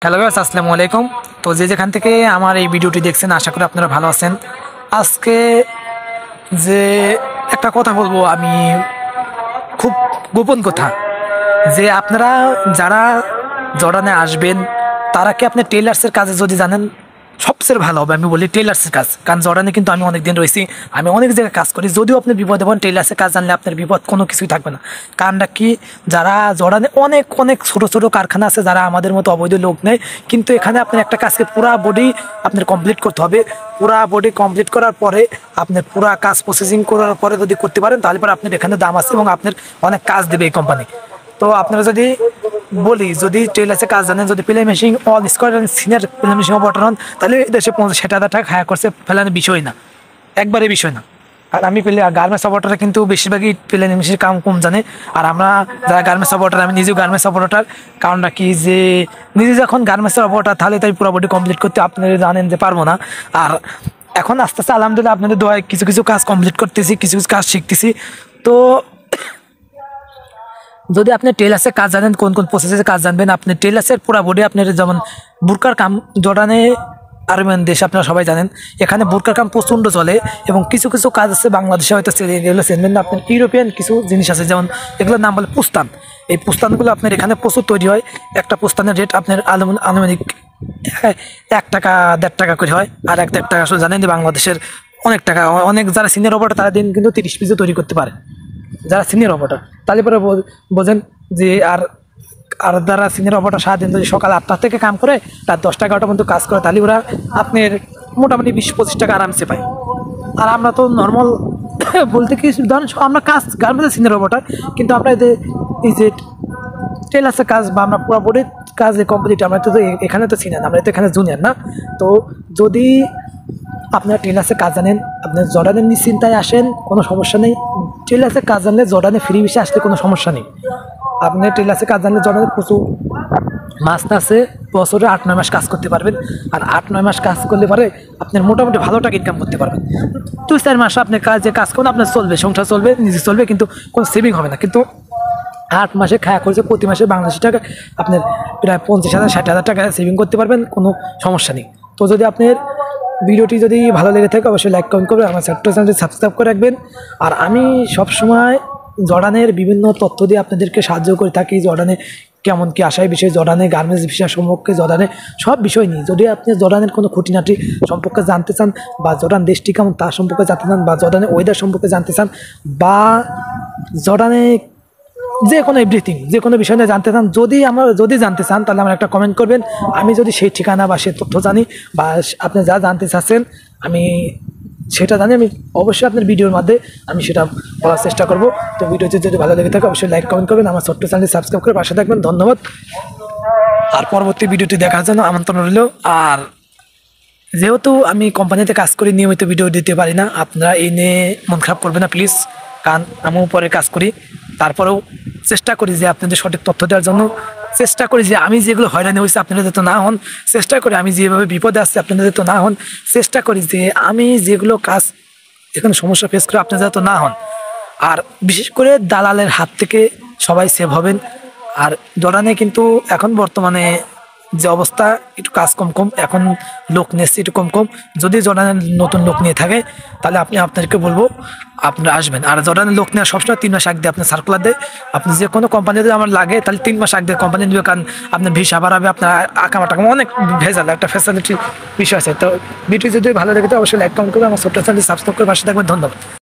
Hello guys, আসসালামু আলাইকুম। তো যেখান থেকে আমার এই ভিডিওটি দেখছেন, আশা করি আপনারা ভালো আছেন। আজকে যে একটা কথা বলবো আমি, খুব গোপন কথা, যে আপনারা যারা জর্ডানে আসবেন তারা কি আপনি টেইলার্সের কাজে যদি জানেন সবচেয়ে ভালো হবে। আমি বলি টেইলার্সের কাজ, কারণ জর্ডানে কিন্তু আমি অনেক দিন রয়েছি, আমি অনেক জায়গায় কাজ করি। যদিও আপনি বিপদে পড়েন, টেইলার্সের কাজ জানলে আপনার বিপদ কোনো কিছুই থাকবে না। কারণটা কি, যারা জর্ডানে অনেক অনেক ছোট ছোট কারখানা আছে, যারা আমাদের মতো অবৈধ লোক নেই, কিন্তু এখানে আপনার একটা কাজকে পুরা বডি আপনার কমপ্লিট করতে হবে। পুরা বডি কমপ্লিট করার পরে আপনার পুরা কাজ প্রসেসিং করার পরে যদি করতে পারেন, তাহলে পরে আপনার এখানে দাম আছে এবং আপনার অনেক কাজ দেবে এই কোম্পানি। তো আপনারা যদি বলি, যদি টেইলার্সে কাজ জানেন, যদি play machine all square senior play machine operator হন, তাহলে দেশে 50-60 হাজার টাকা হায়ার করছে ফেলানোর বিষয় না, একবারে বিষয় না। আর আমি পেলে গার্মেন্টস অপারেটর কিন্তু বেশিরভাগই প্লে মেশিনের কাম কম জানে। আর আমরা যারা গার্মেন্টস অপারেটর, আমি নিজেও গার্মেন্টস অপারেটর। কারণটা কি, যে নিজে যখন গার্মেন্টসের অপারেটর, তাহলে তাই পুরো বডি কমপ্লিট করতে আপনারা জানেন যে পারবো না। আর এখন আস্তে আস্তে আলহামদুলিল্লাহ আপনাদের দোয়ায় কিছু কিছু কাজ কমপ্লিট করতেছি, কিছু কিছু কাজ শিখতেছি। তো যদি আপনি টেইলার্সের কাজ জানেন, কোন কোন প্রসেসের কাজ জানবেন, আপনি টেইলার্সের পুরো বডি আপনার, যেমন বুরকার কাম জর্ডানে আরবেন দেশে আপনারা সবাই জানেন, এখানে বুরকার কাম প্রচণ্ড চলে। এবং কিছু কিছু কাজ আছে বাংলাদেশে হয়তো এগুলো চেনবেন না, আপনার ইউরোপিয়ান কিছু জিনিস আছে, যেমন এগুলোর নাম বলে পুস্তান। এই পুস্তানগুলো আপনার এখানে প্রচুর তৈরি হয়। একটা পুস্তানের রেট আপনার আনুমানিক 1 টাকা 1.5 টাকা করে হয়। আর 1-1.5 টাকা আসলে জানেন যে বাংলাদেশের অনেক টাকা। অনেক যারা সিনিয়র অপারেটর তারা দিন কিন্তু 30 পিসও তৈরি করতে পারে, যারা সিনিয়র অপারেটর। তাহলে পরে বোঝেন যে আর আর যারা সিনিয়র অপারেটর সারাদিন যদি সকাল 8টা থেকে কাম করে রাত 10টা-11টা পর্যন্ত কাজ করে, তাহলে ওরা আপনার মোটামুটি 20-25 টাকা আরামসে পায়। আর আমরা তো নর্মাল বলতে কি, ধরেন আমরা কাজ গার্মেন্টসের সিনিয়র অপারেটর, কিন্তু আমরা এই যে টেইলার্সের কাজ বা আমরা পুরো বডির কাজ কমপ্লিট, আমরা তো এখানে তো সিনিয়র, আমরা তো এখানে জুনিয়র না। তো যদি আপনার টেইলার্সের কাজ জানেন, আপনার জর্ডানের নিশ্চিন্তায় আসেন, কোনো সমস্যা নেই। টেইলার্সের কাজ জানলে জর্ডানে ফ্রি ভিসা আসলে কোনো সমস্যা নেই। আপনি টেইলার্সের কাজ জানলে জর্ডানে প্রচুর মাস আছে, বছরে 8-9 মাস কাজ করতে পারবেন। আর 8-9 মাস কাজ করলে পরে আপনার মোটামুটি ভালো টাকা ইনকাম করতে পারবেন। 2-4 মাস আপনার কাজ করুন, আপনার চলবে, সংসার চলবে, নিজে চলবে, কিন্তু কোনো সেভিং হবে না। কিন্তু 8 মাসে খায়া করছে, প্রতি মাসে বাংলাদেশি টাকা আপনার প্রায় 50,000-60,000 টাকা সেভিং করতে পারবেন, কোনো সমস্যা নেই। তো যদি আপনার ভিডিওটি যদি ভালো লেগে থাকে, অবশ্যই লাইক কমেন্ট করবেন, আমার ছোট্ট চ্যানেলটি সাবস্ক্রাইব করে রাখবেন। আর আমি সবসময় জর্ডানের বিভিন্ন তথ্য দিয়ে আপনাদেরকে সাহায্য করে থাকি। জর্ডানে কেমন কি আশায় বিষয়, জর্ডানে গার্মেন্টস বিষয় সম্পর্কে, জর্ডানে সব বিষয় নিয়ে, যদি আপনি জর্ডানের কোনো খুঁটিনাটি সম্পর্কে জানতে চান, বা জর্ডান দেশটি কেমন তার সম্পর্কে জানতে চান, বা জর্ডানের ওয়েদার সম্পর্কে জানতে চান, বা জর্ডানে যে কোনো এভরিথিং, যে কোনো বিষয় নিয়ে জানতে চান, যদি জানতে চান, তাহলে আমার একটা কমেন্ট করবেন। আমি যদি সেই ঠিকানা বা সেই তথ্য জানি, বা আপনি যা জানতে চাচ্ছেন আমি সেটা জানি, আমি অবশ্যই আপনার ভিডিওর মধ্যে আমি সেটা বলার চেষ্টা করব। তো ভিডিওটি যদি ভালো লেগে থাকে, অবশ্যই লাইক কমেন্ট করবেন, আমার ছোট্ট চ্যানেলটি সাবস্ক্রাইব করে পাশে থাকবেন। ধন্যবাদ। আর পরবর্তী ভিডিওটি দেখার জন্য আমন্ত্রণ রইল। আর যেহেতু আমি কোম্পানিতে কাজ করি, নিয়মিত ভিডিও দিতে পারি না, আপনারা এই নিয়ে মন খারাপ করবেন না প্লিজ, কারণ আমিও পরে কাজ করি। তারপরেও চেষ্টা করি যে আপনাদের সঠিক তথ্য দেওয়ার জন্য, চেষ্টা করি যে আমি যেগুলো হয়রানি হয়েছে আপনারা যাতে না হন, চেষ্টা করি আমি যেভাবে বিপদে আসছি আপনারা যাতে না হন, চেষ্টা করি যে আমি যেগুলো কাজ এখানে সমস্যা ফেস করে আপনারা যাতে না হন। আর বিশেষ করে দালালের হাত থেকে সবাই সেভ হবেন। আর জর্ডানে কিন্তু এখন বর্তমানে যে অবস্থা, একটু কাজ কম কম, এখন লোক নিয়েছে একটু কম কম। যদি জর্ডানের নতুন লোক নিয়ে থাকে, তাহলে আপনাদেরকে বলবো আপনারা আসবেন। আর জর্ডানের লোক নেওয়ার সবসময় 3 মাস আগে দিয়ে আপনার সার্কুলার দেয়। আপনি যে কোনো কোম্পানি যদি আমার লাগে, তাহলে 3 মাস আগে দিয়ে কোম্পানি দেবে, কারণ আপনার ভিসা বাড়াবে, আপনার আকামা টাকামা অনেক ভেজাল একটা ফ্যাসিলিটি বিষয় আছে। তো ভিডিও যদি ভালো লেগে থাকে, অবশ্যই লাইক কমেন্ট করবে, আমার ছোট্ট চ্যানেলটি সাবস্ক্রাইব করে পাশে থাকবেন। ধন্যবাদ।